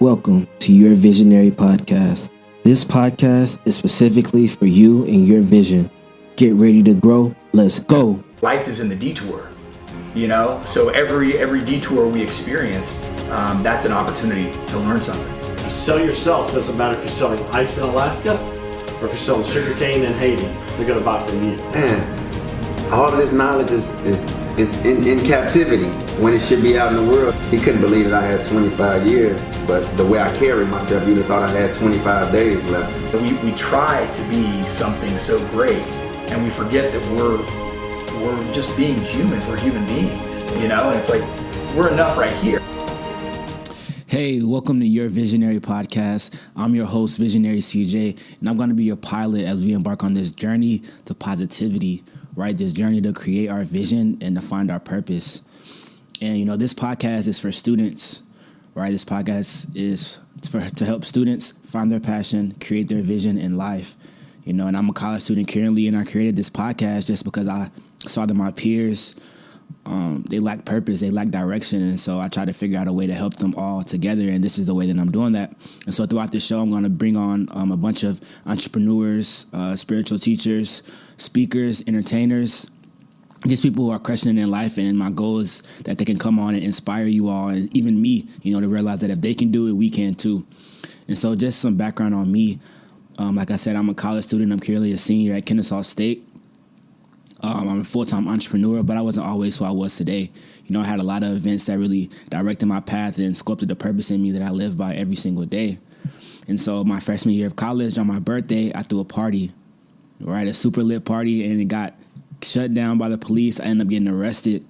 Welcome to your Visionary podcast. This podcast is specifically for you and your vision. Get ready to grow. Let's go. Life is in the detour, so every detour we experience, that's an opportunity to learn something. You sell yourself. Doesn't matter if you're selling ice in Alaska or if you're selling sugarcane in Haiti. They're going to buy from you. Man, all of this knowledge is in captivity when it should be out in the world. He couldn't believe that I had 25 years, but the way I carried myself, you'd have thought I had 25 days left. We try to be something so great, and we forget that we're just being humans. We're human beings, and it's like we're enough right here. Hey, welcome to your Visionary podcast. I'm your host, Visionary Ceej, and I'm going to be your pilot as we embark on this journey to positivity, right? This journey to create our vision and to find our purpose. And, this podcast is for students, right? This podcast is to help students find their passion, create their vision in life, and I'm a college student currently, and I created this podcast just because I saw that my peers, they lack purpose, they lack direction, and so I try to figure out a way to help them all together, and this is the way that I'm doing that. And so throughout this show, I'm going to bring on a bunch of entrepreneurs, spiritual teachers, speakers, entertainers, just people who are questioning in life, and my goal is that they can come on and inspire you all, and even me, to realize that if they can do it, we can too. And so just some background on me. Like I said, I'm a college student. I'm currently a senior at Kennesaw State. I'm a full-time entrepreneur, but I wasn't always who I was today. I had a lot of events that really directed my path and sculpted the purpose in me that I live by every single day. And so my freshman year of college, on my birthday, I threw a party, right? A super lit party, and it got shut down by the police. I ended up getting arrested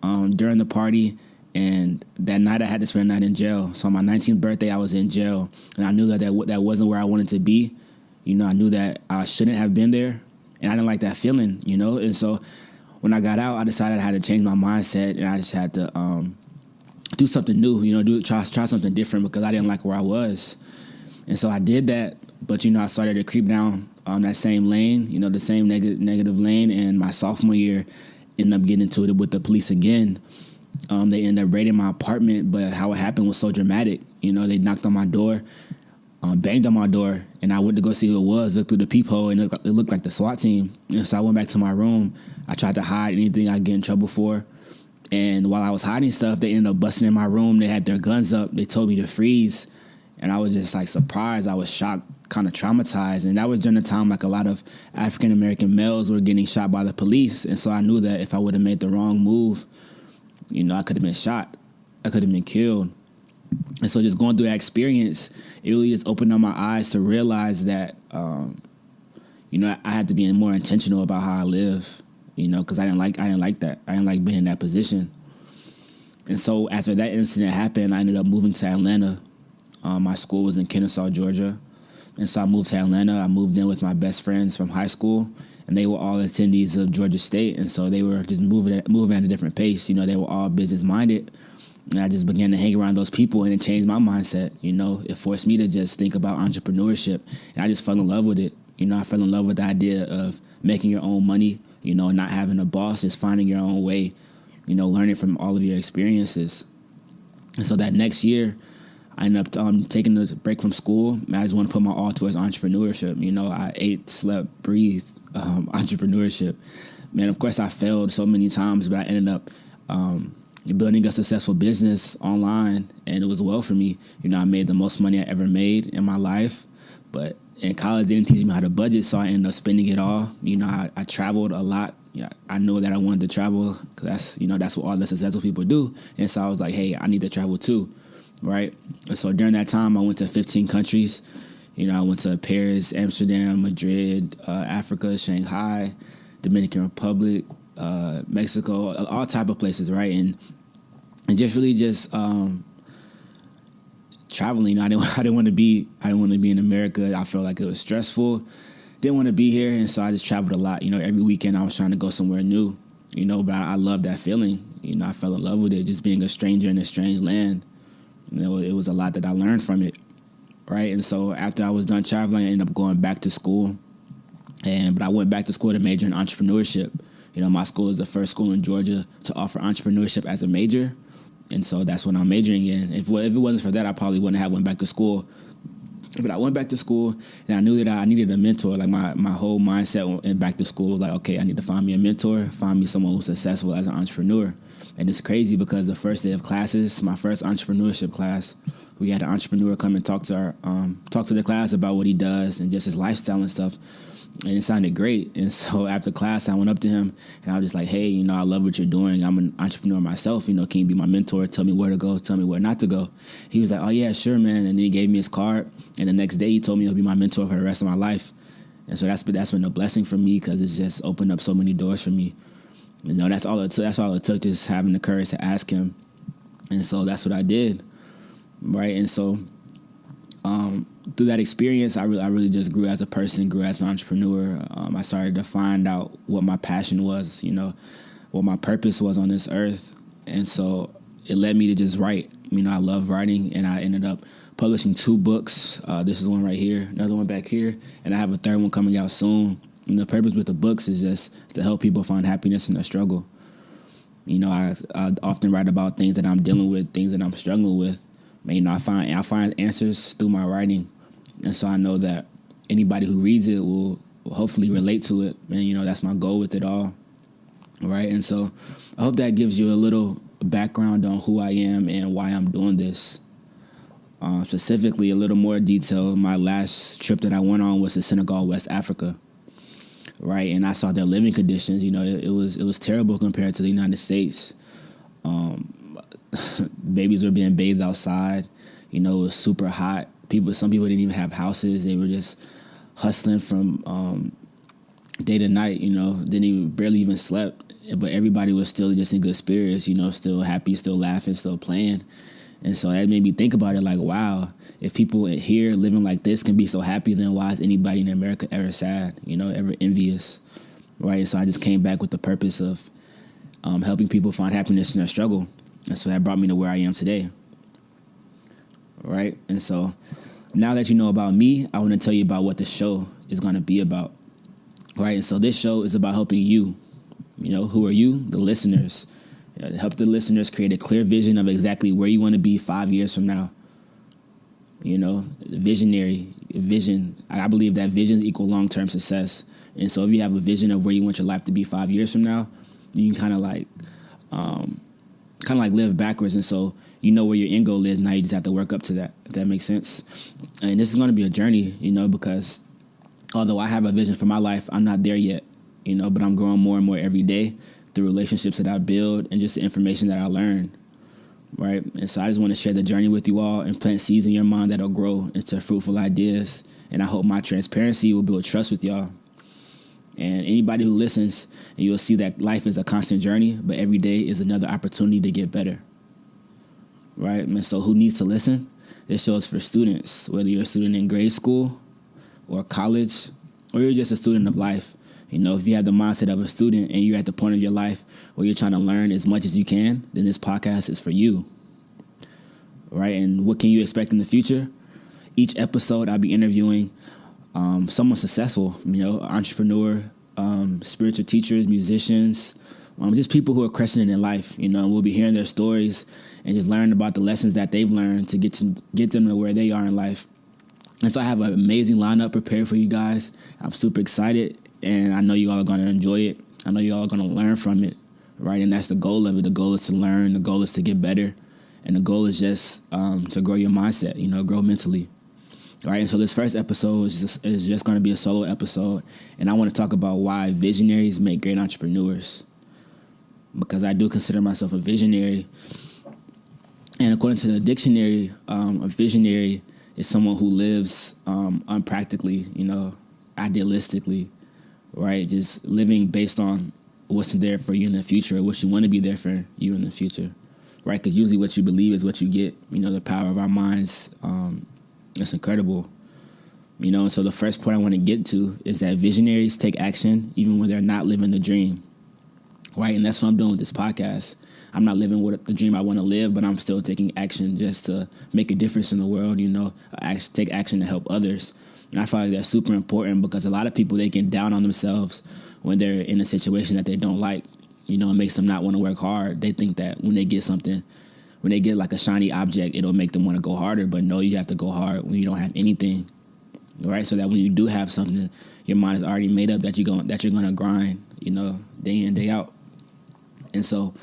during the party, and that night I had to spend a night in jail. So on my 19th birthday, I was in jail, and I knew that wasn't where I wanted to be. I knew that I shouldn't have been there. And I didn't like that feeling, And so when I got out, I decided I had to change my mindset, and I just had to do something new, try something different, because I didn't like where I was. And so I did that, but, I started to creep down that same lane, the same negative lane. And my sophomore year, ended up getting into it with the police again. They ended up raiding my apartment, but how it happened was so dramatic. They knocked on my door. Banged on my door, and I went to go see who it was, looked through the peephole, and it looked like the SWAT team. And so I went back to my room. I tried to hide anything I'd get in trouble for. And while I was hiding stuff, they ended up busting in my room. They had their guns up. They told me to freeze. And I was just surprised. I was shocked, kind of traumatized. And that was during the time a lot of African-American males were getting shot by the police. And so I knew that if I would have made the wrong move, I could have been shot. I could have been killed. And so just going through that experience, it really just opened up my eyes to realize that, I had to be more intentional about how I live, because I didn't like that. I didn't like being in that position. And so after that incident happened, I ended up moving to Atlanta. My school was in Kennesaw, Georgia. And so I moved to Atlanta. I moved in with my best friends from high school, and they were all attendees of Georgia State. And so they were just moving at a different pace. They were all business-minded. And I just began to hang around those people, and it changed my mindset. It forced me to just think about entrepreneurship, and I just fell in love with it. I fell in love with the idea of making your own money, and not having a boss, just finding your own way, learning from all of your experiences. And so that next year, I ended up taking a break from school. I just want to put my all towards entrepreneurship. I ate, slept, breathed entrepreneurship. Man, of course, I failed so many times, but I ended up building a successful business online, and it was well for me. I made the most money I ever made in my life, but in college they didn't teach me how to budget, so I ended up spending it all. I traveled a lot. I know that I wanted to travel, because that's what all the successful people do. And so I was like, hey, I need to travel too, right? And so during that time, I went to 15 countries. I went to Paris, Amsterdam, Madrid, Africa, Shanghai, Dominican Republic, Mexico, all type of places, right? And just really traveling. I didn't want to be in America. I felt like it was stressful. Didn't want to be here, and so I just traveled a lot. Every weekend I was trying to go somewhere new. But I loved that feeling. I fell in love with it, just being a stranger in a strange land. It was a lot that I learned from it, right? And so after I was done traveling, I ended up going back to school. But I went back to school to major in entrepreneurship. My school is the first school in Georgia to offer entrepreneurship as a major. And so that's what I'm majoring in. If it wasn't for that, I probably wouldn't have went back to school. But I went back to school, and I knew that I needed a mentor. Like my whole mindset went back to school was like, okay, I need to find me a mentor, find me someone who's successful as an entrepreneur. And it's crazy because the first day of classes, my first entrepreneurship class, we had an entrepreneur come and talk to the class about what he does and just his lifestyle and stuff. And it sounded great. And so after class, I went up to him and I was just like, hey, I love what you're doing. I'm an entrepreneur myself. Can you be my mentor? Tell me where to go. Tell me where not to go. He was like, oh, yeah, sure, man. And then he gave me his card. And the next day he told me he'll be my mentor for the rest of my life. And so that's been a blessing for me because it's just opened up so many doors for me. That's all it took, just having the courage to ask him. And so that's what I did. Right. And so through that experience, I really just grew as a person, grew as an entrepreneur. I started to find out what my passion was, what my purpose was on this earth. And so it led me to just write. I love writing, and I ended up publishing 2 books. This is one right here, another one back here, and I have a 3rd one coming out soon. And the purpose with the books is just to help people find happiness in their struggle. I often write about things that I'm dealing with, things that I'm struggling with. I find answers through my writing, and so I know that anybody who reads it will hopefully relate to it, and that's my goal with it all, right? And so I hope that gives you a little background on who I am and why I'm doing this. Specifically, a little more detail. My last trip that I went on was to Senegal, West Africa, right? And I saw their living conditions. It was terrible compared to the United States. Babies were being bathed outside. It was super hot. Some people didn't even have houses. They were just hustling from day to night. Barely even slept. But everybody was still just in good spirits. Still happy, still laughing, still playing. And so that made me think about it. Like, wow, if people here living like this can be so happy, then why is anybody in America ever sad? Ever envious, right? So I just came back with the purpose of helping people find happiness in their struggle. And so that brought me to where I am today, right? And so now that you know about me, I want to tell you about what the show is going to be about, right? And so this show is about helping you. Who are you? The listeners. Help the listeners create a clear vision of exactly where you want to be 5 years from now. Visionary vision. I believe that visions equal long-term success. And so if you have a vision of where you want your life to be 5 years from now, you can kind of like live backwards. And so where your end goal is. Now you just have to work up to that, if that makes sense. And this is going to be a journey, because although I have a vision for my life, I'm not there yet, but I'm growing more and more every day through relationships that I build and just the information that I learn, right? And so I just want to share the journey with you all and plant seeds in your mind that'll grow into fruitful ideas. And I hope my transparency will build trust with y'all. And anybody who listens, and you'll see that life is a constant journey, but every day is another opportunity to get better, right? And so who needs to listen? This show is for students, whether you're a student in grade school or college, or you're just a student of life. If you have the mindset of a student and you're at the point of your life where you're trying to learn as much as you can, then this podcast is for you, right? And what can you expect in the future? Each episode, I'll be interviewing someone successful, entrepreneur, spiritual teachers, musicians, just people who are crushing it in life. We'll be hearing their stories and just learn about the lessons that they've learned to get them to where they are in life. And so I have an amazing lineup prepared for you guys. I'm super excited. And I know you all are going to enjoy it. I know you all are going to learn from it, right? And that's the goal of it. The goal is to learn. The goal is to get better. And the goal is just to grow your mindset, grow mentally. All right, and so this first episode is just going to be a solo episode. And I want to talk about why visionaries make great entrepreneurs. Because I do consider myself a visionary. And according to the dictionary, a visionary is someone who lives unpractically, idealistically. Right, just living based on what's there for you in the future, or what you want to be there for you in the future, right? Because usually what you believe is what you get. The power of our minds, it's incredible. And so the first point I want to get to is that visionaries take action even when they're not living the dream, right? And that's what I'm doing with this podcast. I'm not living what the dream I want to live, but I'm still taking action just to make a difference in the world, take action to help others. And I feel like that's super important because a lot of people, they get down on themselves when they're in a situation that they don't like. It makes them not want to work hard. They think that when they get something, when they get like a shiny object, it'll make them want to go harder. But no, you have to go hard when you don't have anything, right? So that when you do have something, your mind is already made up that you're gonna grind, day in, day out. And so,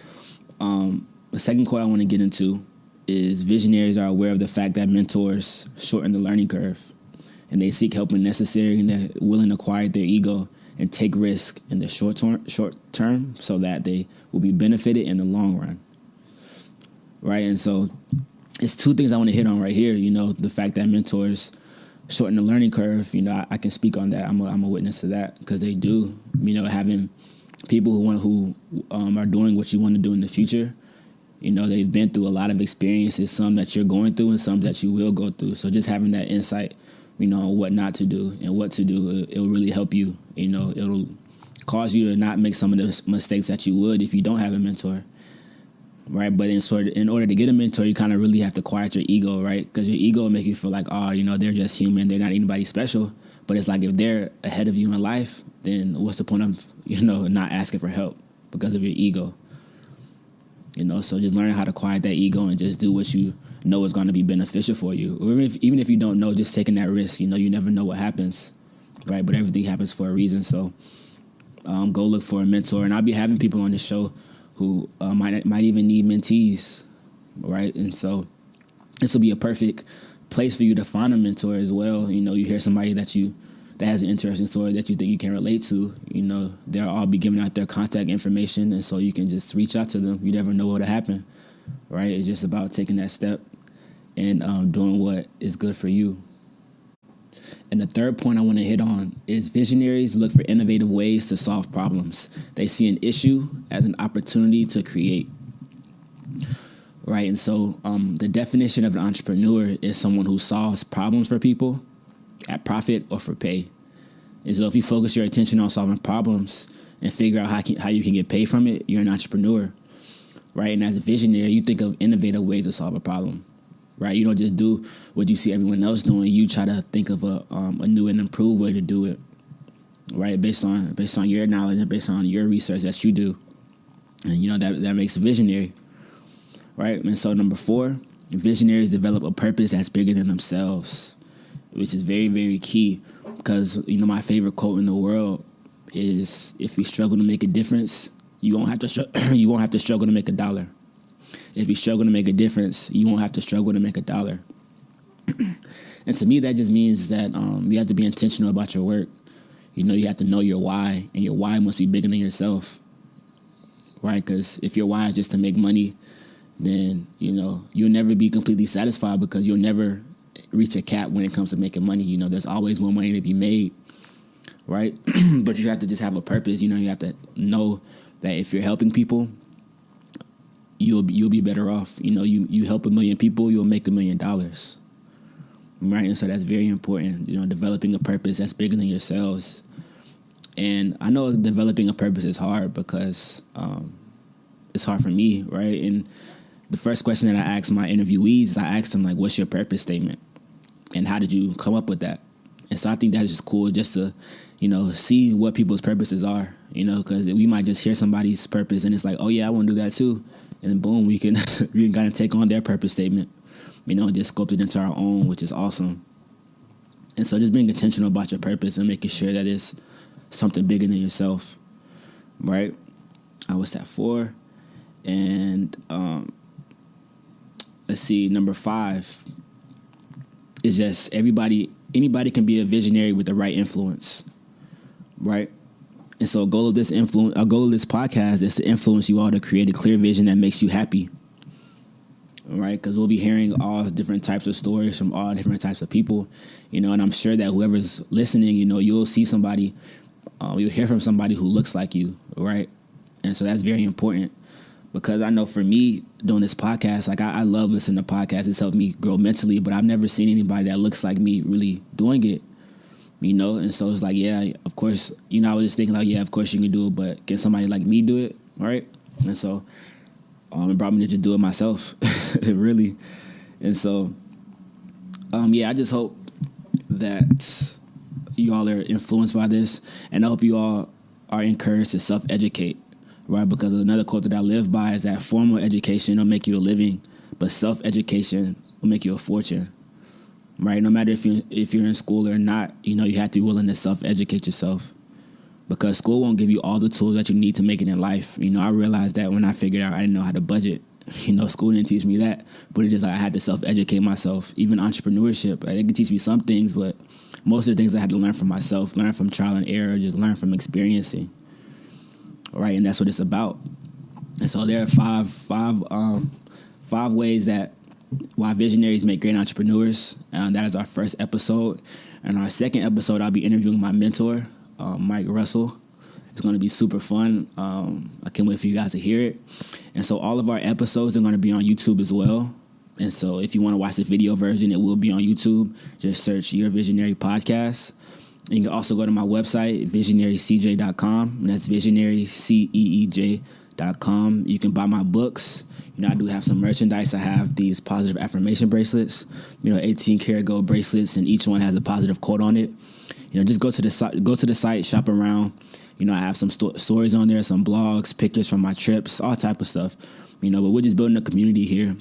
the second quote I want to get into is visionaries are aware of the fact that mentors shorten the learning curve, and they seek help when necessary, and they're willing to quiet their ego and take risk in the short term so that they will be benefited in the long run. Right? And so it's two things I want to hit on right here. The fact that mentors shorten the learning curve, I can speak on that. I'm a witness to that because they do. Having people who are doing what you want to do in the future, they've been through a lot of experiences, some that you're going through and some that you will go through. So just having that insight, on what not to do and what to do, it'll really help you. It'll cause you to not make some of the mistakes that you would if you don't have a mentor. Right, but in order to get a mentor, you kind of really have to quiet your ego, right? Because your ego will make you feel like, they're just human, they're not anybody special. But it's like if they're ahead of you in life, then what's the point of not asking for help because of your ego? So just learning how to quiet that ego and just do what you know is going to be beneficial for you. Or even if you don't know, just taking that risk. You never know what happens, right? But everything happens for a reason. So go look for a mentor, and I'll be having people on the show who might even need mentees, right? And so this will be a perfect place for you to find a mentor as well. You hear somebody that has an interesting story that you think you can relate to. They'll all be giving out their contact information, and so you can just reach out to them. You never know what'll happen, right? It's just about taking that step and doing what is good for you. And the third point I want to hit on is visionaries look for innovative ways to solve problems. They see an issue as an opportunity to create. Right, and so the definition of an entrepreneur is someone who solves problems for people at profit or for pay. And so if you focus your attention on solving problems and figure out how you can get paid from it, you're an entrepreneur. Right, and as a visionary, you think of innovative ways to solve a problem. Right, you don't just do what you see everyone else doing. You try to think of a new and improved way to do it. Right, based on your knowledge and based on your research that you do, and that makes a visionary. Right, and so number 4, visionaries develop a purpose that's bigger than themselves, which is very, very key. Because my favorite quote in the world is, "If you struggle to make a difference, you won't have to struggle to make $1. If you struggle to make a difference, you won't have to struggle to make $1." And to me, that just means that you have to be intentional about your work. You have to know your why, and your why must be bigger than yourself, right? Because if your why is just to make money, then you'll never be completely satisfied because you'll never reach a cap when it comes to making money. There's always more money to be made, right? But you have to just have a purpose. You have to know that if you're helping people, you'll be better off. You help 1 million people, you'll make $1 million. Right? And so that's very important, developing a purpose that's bigger than yourselves. And I know developing a purpose is hard because it's hard for me, right? And the first question that I asked my interviewees, I asked them, like, what's your purpose statement? And how did you come up with that? And so I think that's just cool just to, see what people's purposes are, because we might just hear somebody's purpose and it's like, oh, yeah, I want to do that too. And then boom, we can kind of take on their purpose statement, just sculpt it into our own, which is awesome. And so just being intentional about your purpose and making sure that it's something bigger than yourself, right? What's that for? And let's see, number 5 is just anybody can be a visionary with the right influence, right? And so a goal of this podcast is to influence you all to create a clear vision that makes you happy, right? Because we'll be hearing all different types of stories from all different types of people, and I'm sure that whoever's listening, you'll see somebody, you'll hear from somebody who looks like you, right? And so that's very important. Because I know for me, doing this podcast, like I love listening to podcasts. It's helped me grow mentally, but I've never seen anybody that looks like me really doing it, And so it's like, yeah, of course, I was just thinking like, yeah, of course you can do it, but can somebody like me do it, right? And so it brought me to just do it myself, really. And so, I just hope that you all are influenced by this, and I hope you all are encouraged to self-educate. Right, because another quote that I live by is that formal education will make you a living, but self-education will make you a fortune, right? No matter if you're in school or not, you know, you have to be willing to self-educate yourself, because school won't give you all the tools that you need to make it in life. You know, I realized that when I figured out I didn't know how to budget. You know, school didn't teach me that, but it's just like I had to self-educate myself. Even entrepreneurship, they could teach me some things, but most of the things I had to learn from myself, learn from trial and error, just learn from experiencing. All right, and that's what it's about. And so there are five ways that why visionaries make great entrepreneurs. That is our first episode. And our second episode, I'll be interviewing my mentor, Mike Russell. It's going to be super fun. I can't wait for you guys to hear it. And so all of our episodes are going to be on YouTube as well. And so if you want to watch the video version, it will be on YouTube. Just search Your Visionary Podcast. And you can also go to my website, visionaryceej.com. And that's visionaryceej.com. You can buy my books. You know, I do have some merchandise. I have these positive affirmation bracelets, 18 karat gold bracelets, and each one has a positive quote on it. You know, just go to the site, shop around. You know, I have some stories on there, some blogs, pictures from my trips, all type of stuff. You know, but we're just building a community here,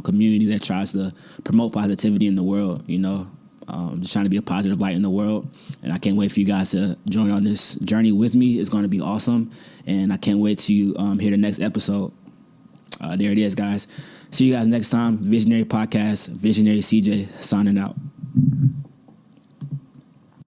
community that tries to promote positivity in the world, just trying to be a positive light in the world. And I can't wait for you guys to join on this journey with me. It's going to be awesome. And I can't wait to hear the next episode. There it is, guys. See you guys next time. Visionary Podcast, Visionary CJ, signing out.